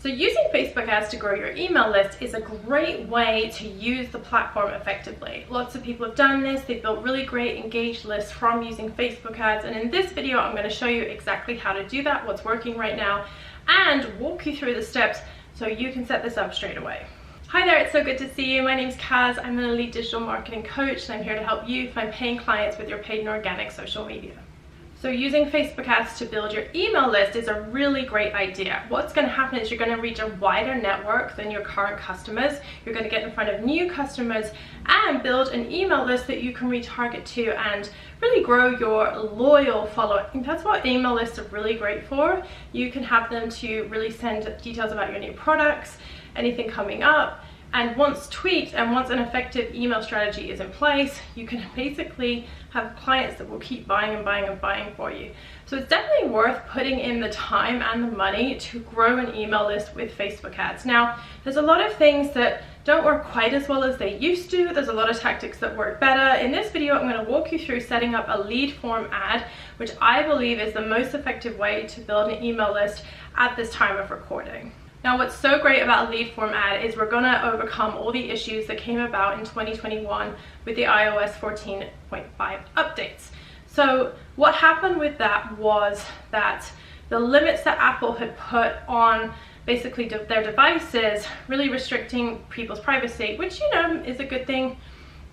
So using Facebook ads to grow your email list is a great way to use the platform effectively. Lots of people have done this. They've built really great engaged lists from using Facebook ads. And in this video, I'm going to show you exactly how to do that, what's working right now, and walk you through the steps so you can set this up straight away. Hi there, it's so good to see you. My name's Kaz. I'm an elite digital marketing coach, and I'm here to help you find paying clients with your paid and organic social media. So using Facebook ads to build your email list is a really great idea. What's going to happen is you're going to reach a wider network than your current customers. You're going to get in front of new customers and build an email list that you can retarget to and really grow your loyal following. That's what email lists are really great for. You can have them to really send details about your new products, anything coming up. And once tweaked and once an effective email strategy is in place, you can basically have clients that will keep buying and buying and buying for you. So it's definitely worth putting in the time and the money to grow an email list with Facebook ads. Now, there's a lot of things that don't work quite as well as they used to. There's a lot of tactics that work better. In this video, I'm going to walk you through setting up a lead form ad, which I believe is the most effective way to build an email list at this time of recording. Now, what's so great about a lead form ad is we're going to overcome all the issues that came about in 2021 with the iOS 14.5 updates. So what happened with that was that the limits that Apple had put on basically their devices, really restricting people's privacy, which, you know, is a good thing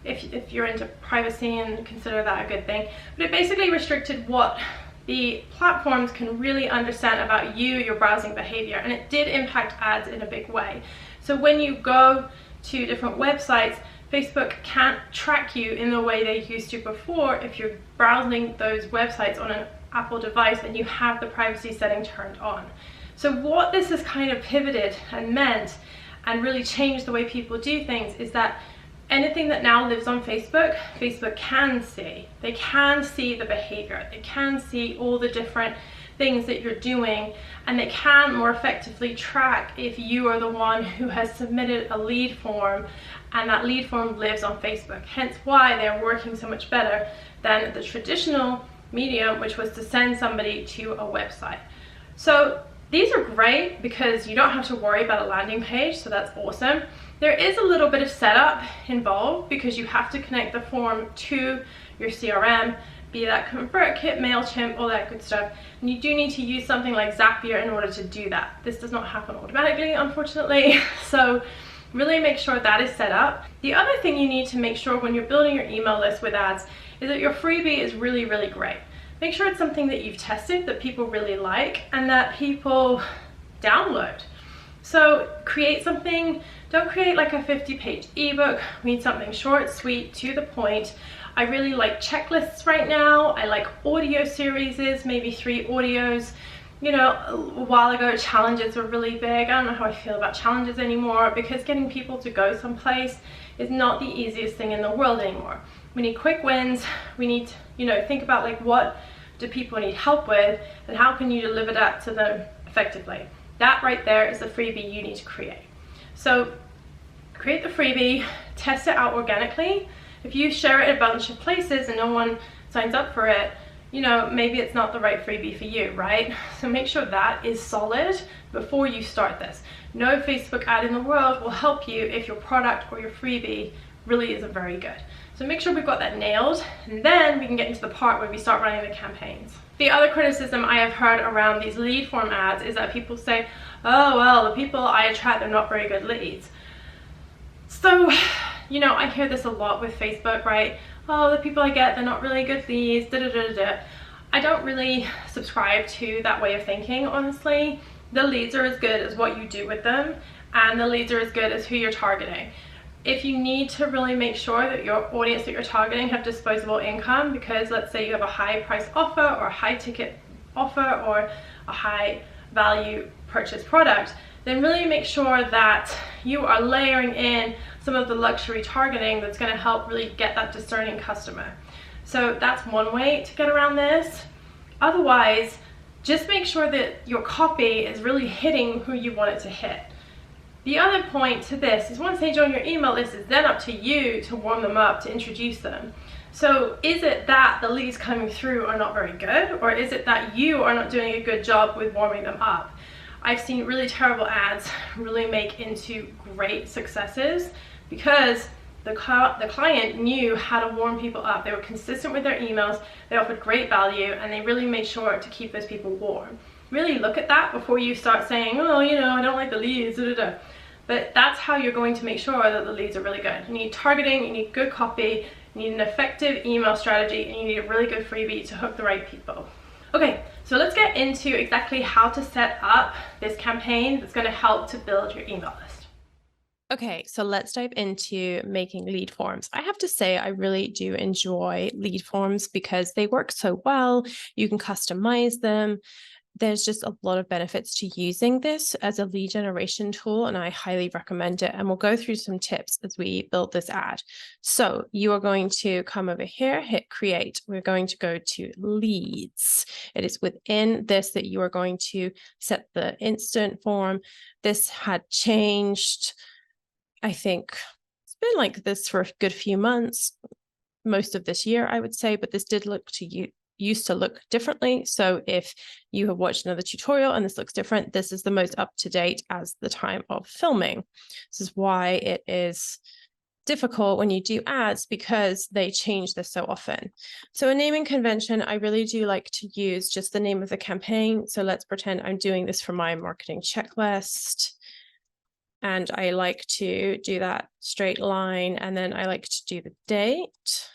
if you're into privacy and consider that a good thing. But it basically restricted what the platforms can really understand about you, your browsing behavior, and it did impact ads in a big way. So when you go to different websites, Facebook can't track you in the way they used to before if you're browsing those websites on an Apple device and you have the privacy setting turned on. So what this has kind of pivoted and meant and really changed the way people do things is that anything that now lives on Facebook, Facebook can see. They can see the behavior. They can see all the different things that you're doing, and they can more effectively track if you are the one who has submitted a lead form and that lead form lives on Facebook. Hence why they're working so much better than the traditional medium, which was to send somebody to a website. So these are great because you don't have to worry about a landing page, so that's awesome. There is a little bit of setup involved because you have to connect the form to your CRM, be that ConvertKit, MailChimp, all that good stuff. And you do need to use something like Zapier in order to do that. This does not happen automatically, unfortunately. So really make sure that is set up. The other thing you need to make sure when you're building your email list with ads is that your freebie is really, really great. Make sure it's something that you've tested, that people really like, and that people download. So create something. Don't create like a 50-page ebook. We need something short, sweet, to the point. I really like checklists right now. I like audio series, maybe 3 audios. You know, a while ago challenges were really big. I don't know how I feel about challenges anymore because getting people to go someplace is not the easiest thing in the world anymore. We need quick wins. We need, you know, think about like what do people need help with and how can you deliver that to them effectively. That right there is the freebie you need to create. So create the freebie, test it out organically. If you share it a bunch of places and no one signs up for it, you know, maybe it's not the right freebie for you, right? So make sure that is solid before you start this. No Facebook ad in the world will help you if your product or your freebie really isn't very good. So make sure we've got that nailed, and then we can get into the part where we start running the campaigns. The other criticism I have heard around these lead form ads is that people say, oh, well, the people I attract, they're not very good leads. So, you know, I hear this a lot with Facebook, right? Oh, the people I get, they're not really good leads, da da da da. I don't really subscribe to that way of thinking, honestly. The leads are as good as what you do with them, and the leads are as good as who you're targeting. If you need to really make sure that your audience that you're targeting have disposable income, because let's say you have a high price offer or a high ticket offer or a high value purchase product, then really make sure that you are layering in some of the luxury targeting that's going to help really get that discerning customer. So that's one way to get around this. Otherwise, just make sure that your copy is really hitting who you want it to hit. The other point to this is once they join your email list, it's then up to you to warm them up, to introduce them. So is it that the leads coming through are not very good, or is it that you are not doing a good job with warming them up? I've seen really terrible ads really make into great successes because the client knew how to warm people up. They were consistent with their emails, they offered great value, and they really made sure to keep those people warm. Really look at that before you start saying, oh, you know, I don't like the leads, da, da, da. But that's how you're going to make sure that the leads are really good. You need targeting, you need good copy, you need an effective email strategy, and you need a really good freebie to hook the right people. Okay, so let's get into exactly how to set up this campaign that's going to help to build your email list. Okay, so let's dive into making lead forms. I have to say, I really do enjoy lead forms because they work so well. You can customize them. There's just a lot of benefits to using this as a lead generation tool, and I highly recommend it. And we'll go through some tips as we build this ad. So you are going to come over here, hit create. We're going to go to leads. It is within this that you are going to set the instant form. This had changed. I think it's been like this for a good few months, most of this year, I would say, but this did look to you used to look differently. So if you have watched another tutorial and this looks different, this is the most up to date as the time of filming. This is why it is difficult when you do ads, because they change this so often. So a naming convention, I really do like to use just the name of the campaign. So let's pretend I'm doing this for my marketing checklist. And I like to do that straight line, and then I like to do the date.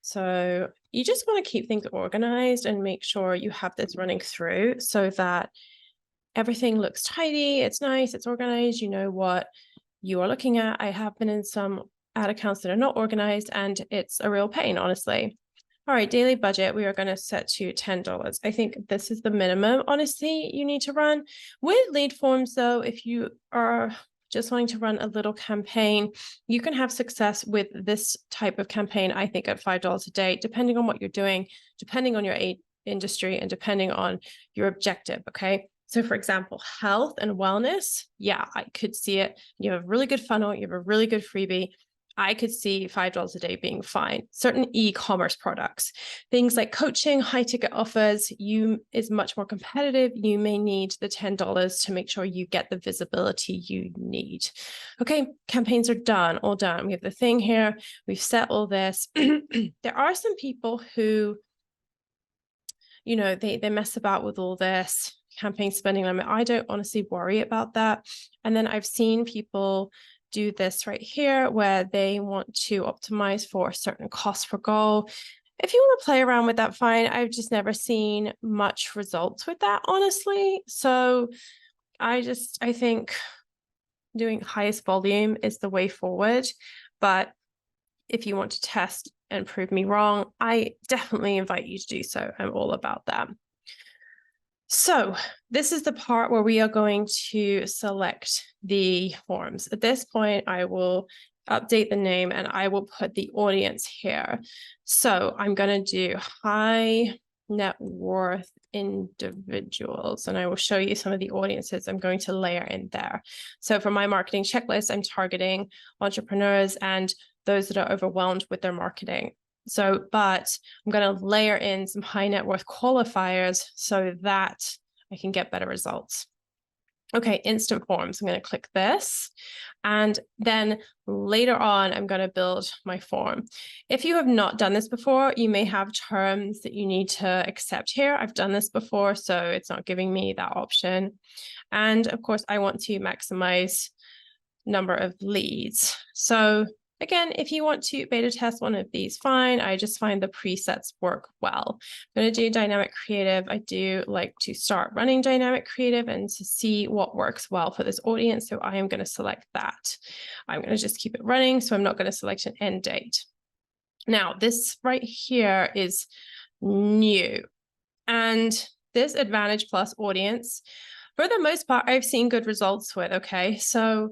So you just want to keep things organized and make sure you have this running through so that everything looks tidy, it's nice, it's organized, you know what you are looking at. I have been in some ad accounts that are not organized, and it's a real pain, honestly. All right, daily budget, we are going to set to $10. I think this is the minimum, honestly, you need to run. With lead forms, though, if you are just wanting to run a little campaign, you can have success with this type of campaign, I think, at $5 a day, depending on what you're doing, depending on your industry, and depending on your objective, okay? So for example, health and wellness, yeah, I could see it. You have a really good funnel, you have a really good freebie. I could see $5 a day being fine. Certain e-commerce products, things like coaching, high ticket offers, is much more competitive. You may need the $10 to make sure you get the visibility you need. Okay, campaigns are done, all done. We have the thing here. We've set all this. There are some people who, you know, they mess about with all this campaign spending limit. I don't honestly worry about that. And then I've seen people do this right here where they want to optimize for a certain cost per goal. If you want to play around with that, fine. I've just never seen much results with that, honestly. So I think doing highest volume is the way forward. But if you want to test and prove me wrong, I definitely invite you to do so. I'm all about that. So this is the part where we are going to select the forms. At this point, I will update the name and I will put the audience here. So I'm going to do high net worth individuals, and I will show you some of the audiences I'm going to layer in there. So for my marketing checklist, I'm targeting entrepreneurs and those that are overwhelmed with their marketing. So, but I'm going to layer in some high net worth qualifiers so that I can get better results. Okay, instant forms. I'm going to click this. And then later on, I'm going to build my form. If you have not done this before, you may have terms that you need to accept here. I've done this before, so it's not giving me that option. And of course, I want to maximize number of leads. So again, if you want to beta test one of these, fine. I just find the presets work well. I'm going to do dynamic creative. I do like to start running dynamic creative and to see what works well for this audience. So I am going to select that. I'm going to just keep it running. So I'm not going to select an end date. Now, this right here is new. And this Advantage Plus audience, for the most part, I've seen good results with, okay? So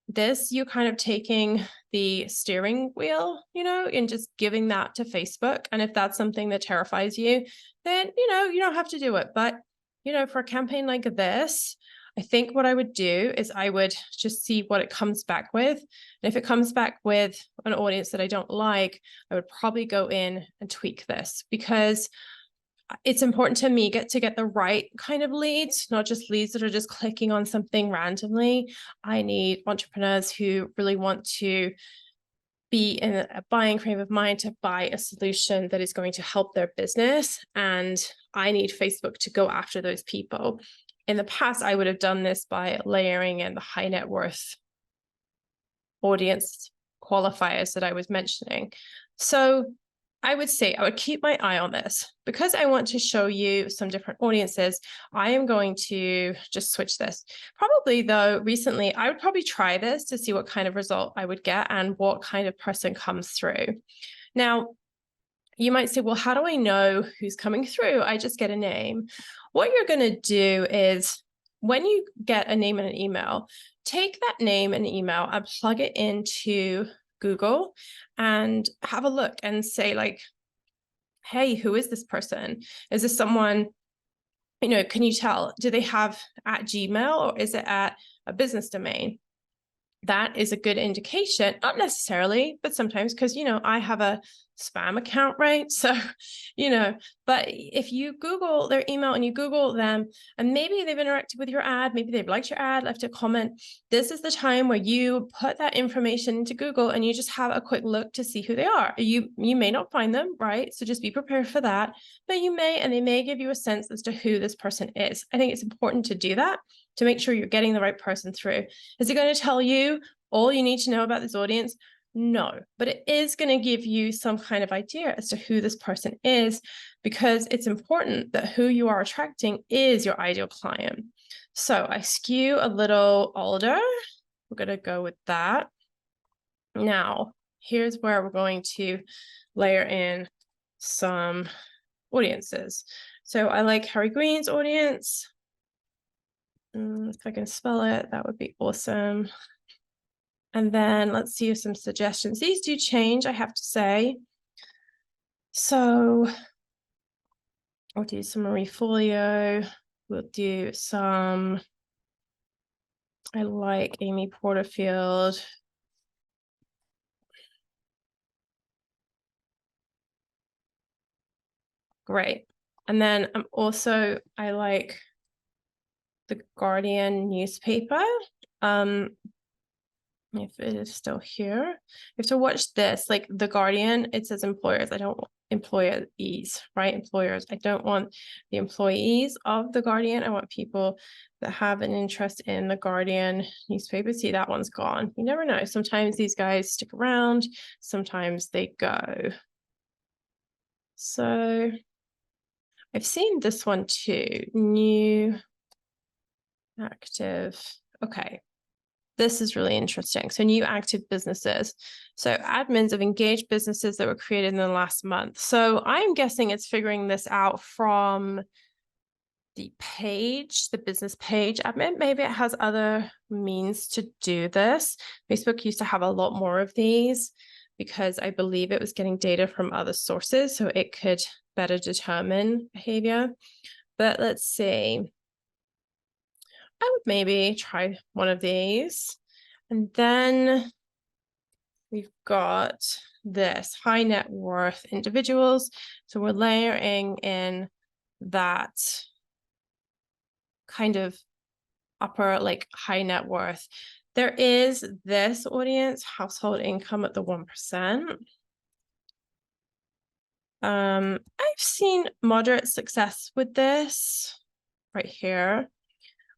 this, you're kind of taking the steering wheel, you know, and just giving that to Facebook. And if that's something that terrifies you, then, you know, you don't have to do it. But, you know, for a campaign like this, I think what I would do is I would just see what it comes back with. And if it comes back with an audience that I don't like, I would probably go in and tweak this, because it's important to me to get the right kind of leads, not just leads that are just clicking on something randomly. I need entrepreneurs who really want to be in a buying frame of mind to buy a solution that is going to help their business. And I need Facebook to go after those people. In the past, I would have done this by layering in the high net worth audience qualifiers that I was mentioning. So I would say I would keep my eye on this. Because I want to show you some different audiences, I am going to just switch this. Probably though, recently, I would probably try this to see what kind of result I would get and what kind of person comes through. Now, you might say, well, how do I know who's coming through? I just get a name. What you're going to do is when you get a name and an email, take that name and email and plug it into Google and have a look and say like, hey, who is this person? Is this someone, can you tell, do they have at Gmail or is it at a business domain? That is a good indication, not necessarily, but sometimes because, I have a spam account, right? So, but if you Google their email and you Google them and maybe they've interacted with your ad, maybe they've liked your ad, left a comment, this is the time where you put that information into Google and you just have a quick look to see who they are. You may not find them, right? So just be prepared for that, but you may, and they may give you a sense as to who this person is. I think it's important to do that to make sure you're getting the right person through. Is it going to tell you all you need to know about this audience? No, but it is going to give you some kind of idea as to who this person is, because it's important that who you are attracting is your ideal client. So I skew a little older. We're going to go with that. Now, here's where we're going to layer in some audiences. So I like Harry Green's audience. If I can spell it, that would be awesome. And then let's see some suggestions. These do change, I have to say. So we'll do some Marie Forleo. We'll do some, I like Amy Porterfield. Great. And then I like the Guardian newspaper. If it is still here, you have to watch this. Like the Guardian, it says employers. I don't want employees, right? Employers. I don't want the employees of the Guardian. I want people that have an interest in the Guardian newspaper. See, that one's gone. You never know. Sometimes these guys stick around. Sometimes they go. So I've seen this one too. New, active. Okay. This is really interesting. So new active businesses. So admins of engaged businesses that were created in the last month. So I'm guessing it's figuring this out from the page, the business page admin. Maybe it has other means to do this. Facebook used to have a lot more of these because I believe it was getting data from other sources, so it could better determine behavior. But let's see. I would maybe try one of these. And then we've got this high net worth individuals. So we're layering in that kind of upper, like high net worth. There is this audience, household income at the 1%. I've seen moderate success with this right here.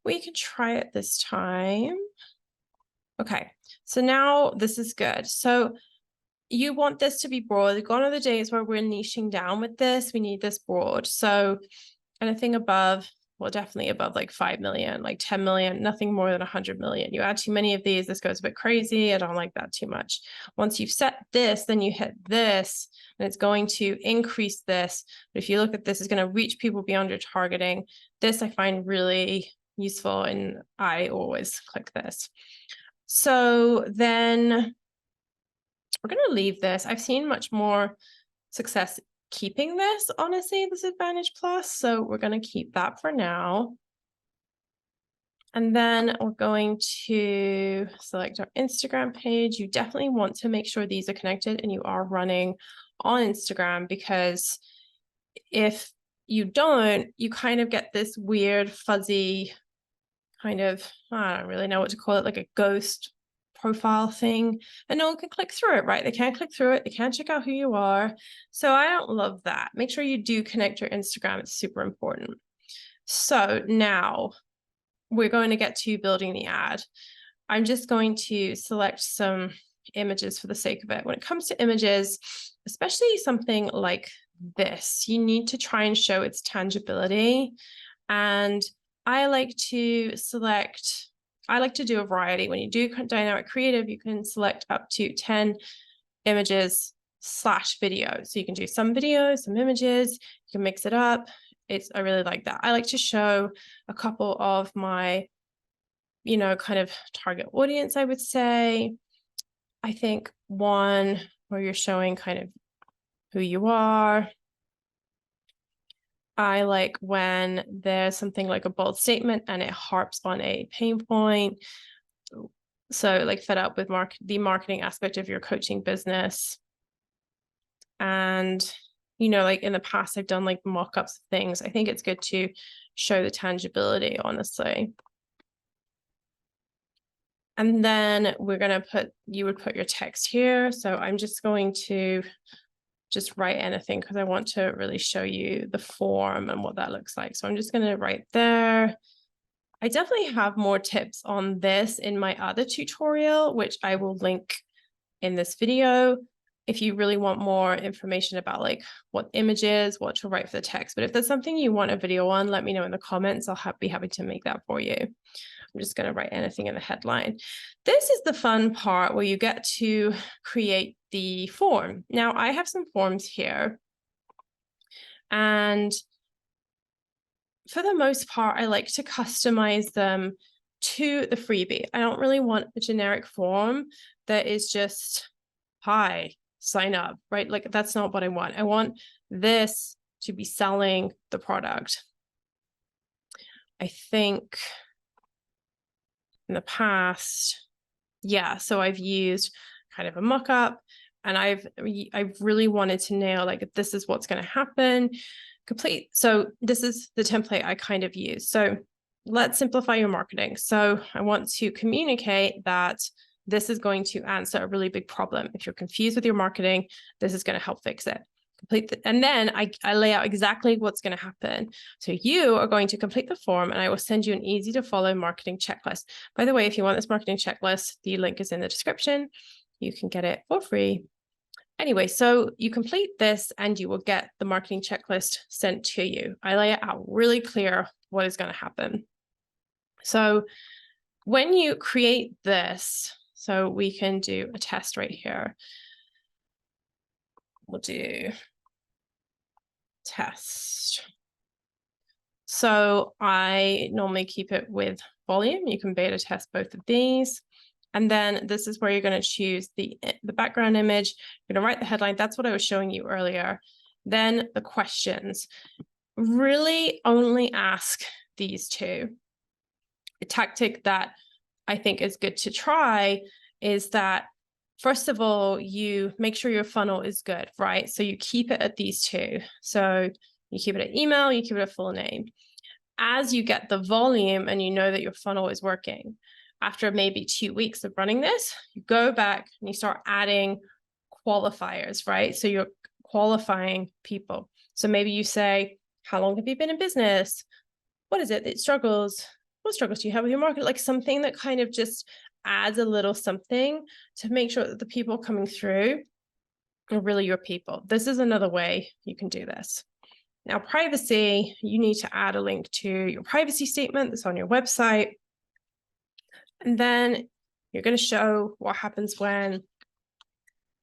We can try it this time. Okay, so now this is good. So you want this to be broad. Gone are the days where we're niching down with this. We need this broad. So anything above, well, definitely above like 5 million, like 10 million, nothing more than 100 million. You add too many of these, this goes a bit crazy. I don't like that too much. Once you've set this, then you hit this, and it's going to increase this. But if you look at this, it's going to reach people beyond your targeting. This I find really useful, and I always click this. So then we're going to leave this. I've seen much more success keeping this, honestly, this Advantage Plus. So we're going to keep that for now. And then we're going to select our Instagram page. You definitely want to make sure these are connected and you are running on Instagram, because if you don't, you kind of get this weird, fuzzy kind of, I don't really know what to call it, like a ghost profile thing, and no one can click through it, right? They can't click through it. They can't check out who you are. So I don't love that. Make sure you do connect your Instagram. It's super important. So now we're going to get to building the ad. I'm just going to select some images for the sake of it. When it comes to images, especially something like this, you need to try and show its tangibility. And I like to do a variety. When you do dynamic creative, you can select up to 10 images / video. So you can do some videos, some images, you can mix it up. I really like that. I like to show a couple of my, kind of target audience, I would say. I think one where you're showing kind of who you are. I like when there's something like a bold statement and it harps on a pain point. So like fed up with the marketing aspect of your coaching business. And, like in the past, I've done like mock-ups of things. I think it's good to show the tangibility, honestly. And then you would put your text here. So I'm just going to just write anything because I want to really show you the form and what that looks like. So I'm just going to write there. I definitely have more tips on this in my other tutorial, which I will link in this video if you really want more information about like what images, what to write for the text. But if there's something you want a video on, let me know in the comments. I'll be happy to make that for you. I'm just going to write anything in the headline. This is the fun part where you get to create the form. Now I have some forms here, and for the most part, I like to customize them to the freebie. I don't really want a generic form that is just, hi, sign up, right? Like that's not what I want. I want this to be selling the product. I think in the past, so I've used kind of a mock-up, and I've really wanted to nail like this is what's going to happen. Complete. So this is the template I kind of use. So let's simplify your marketing. So I want to communicate that this is going to answer a really big problem. If you're confused with your marketing, this is going to help fix it. And then I lay out exactly what's going to happen. So you are going to complete the form, and I will send you an easy to follow marketing checklist. By the way, if you want this marketing checklist, the link is in the description. You can get it for free. Anyway, so you complete this and you will get the marketing checklist sent to you. I lay it out really clear what is going to happen. So when you create this, so we can do a test right here. We'll do test. So I normally keep it with volume. You can beta test both of these. And then this is where you're going to choose the background image. You're going to write the headline. That's what I was showing you earlier. Then the questions. Really only ask these two. A tactic that I think is good to try is that, first of all, you make sure your funnel is good, right? So you keep it at these two. So you keep it at email, you keep it a full name. As you get the volume and you know that your funnel is working, after maybe 2 weeks of running this, you go back and you start adding qualifiers, right? So you're qualifying people. So maybe you say, how long have you been in business? What is it that struggles? What struggles do you have with your market? Like something that kind of just adds a little something to make sure that the people coming through are really your people. This is another way you can do this. Now, privacy, you need to add a link to your privacy statement that's on your website. And then you're going to show what happens when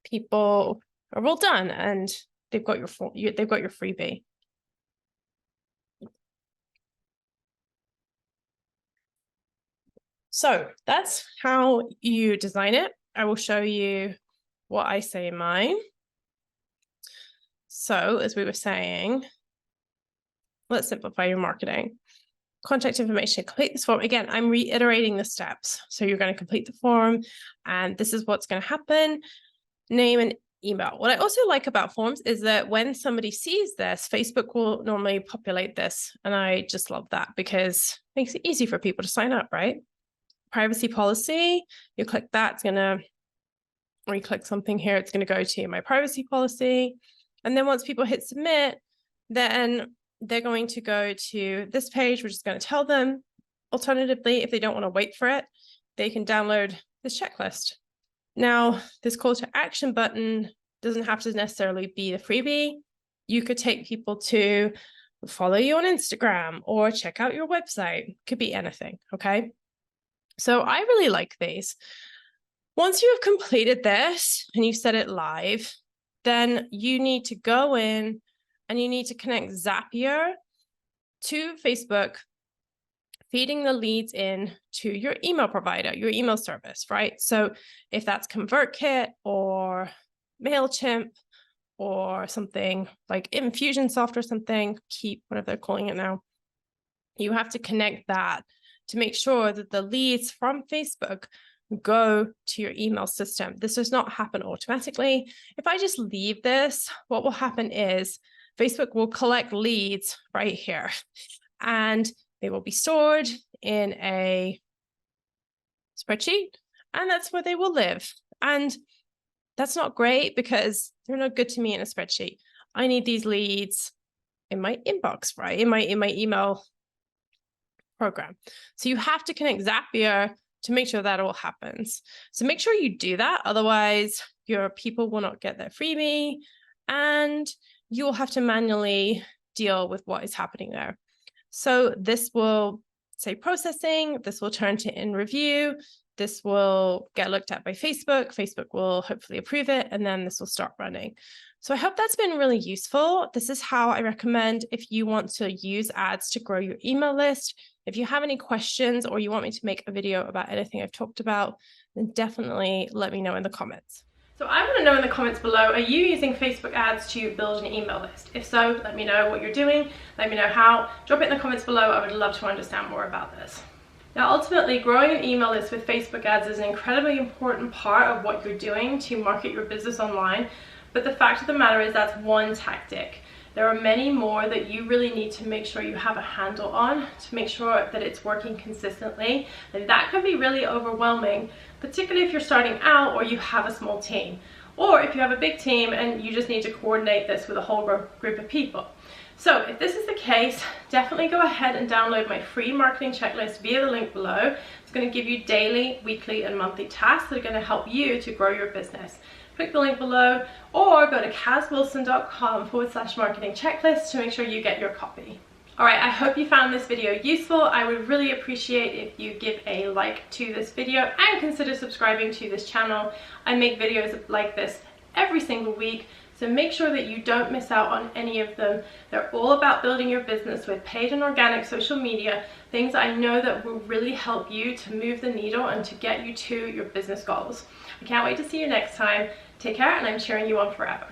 people are all done and they've got your freebie. So that's how you design it. I will show you what I say in mine. So as we were saying, let's simplify your marketing. Contact information, complete this form. Again, I'm reiterating the steps. So you're going to complete the form and this is what's going to happen. Name and email. What I also like about forms is that when somebody sees this, Facebook will normally populate this. And I just love that because it makes it easy for people to sign up, right? Privacy policy, you click that, it's gonna, or you click something here, it's gonna go to my privacy policy. And then once people hit submit, then they're going to go to this page, which is going to tell them, alternatively, if they don't want to wait for it, they can download this checklist. Now, this call to action button doesn't have to necessarily be the freebie. You could take people to follow you on Instagram or check out your website. Could be anything, okay? So I really like these. Once you have completed this and you set it live, then you need to go in and you need to connect Zapier to Facebook, feeding the leads in to your email provider, your email service, right? So if that's ConvertKit or MailChimp or something like Infusionsoft or something, Keep, whatever they're calling it now, you have to connect that to make sure that the leads from Facebook go to your email system. This does not happen automatically. If I just leave this, what will happen is Facebook will collect leads right here, and they will be stored in a spreadsheet, and that's where they will live. And that's not great because they're not good to me in a spreadsheet. I need these leads in my inbox, right? In my email program. So you have to connect Zapier to make sure that all happens. So make sure you do that. Otherwise, your people will not get their freebie and you'll have to manually deal with what is happening there. So this will say processing, this will turn to in review, this will get looked at by Facebook, Facebook will hopefully approve it, and then this will start running. So I hope that's been really useful. This is how I recommend if you want to use ads to grow your email list. If you have any questions or you want me to make a video about anything I've talked about, then definitely let me know in the comments. So I want to know in the comments below, are you using Facebook ads to build an email list? If so, let me know what you're doing. Let me know how. Drop it in the comments below. I would love to understand more about this. Now, ultimately, growing an email list with Facebook ads is an incredibly important part of what you're doing to market your business online. But the fact of the matter is that's one tactic. There are many more that you really need to make sure you have a handle on to make sure that it's working consistently. And that can be really overwhelming, particularly if you're starting out or you have a small team. Or if you have a big team and you just need to coordinate this with a whole group of people. So if this is the case, definitely go ahead and download my free marketing checklist via the link below. It's going to give you daily, weekly, and monthly tasks that are going to help you to grow your business. Click the link below or go to kazwilson.com/marketing checklist to make sure you get your copy. All right, I hope you found this video useful. I would really appreciate if you give a like to this video and consider subscribing to this channel. I make videos like this every single week, so make sure that you don't miss out on any of them. They're all about building your business with paid and organic social media, things I know that will really help you to move the needle and to get you to your business goals. I can't wait to see you next time. Take care, and I'm cheering you on forever.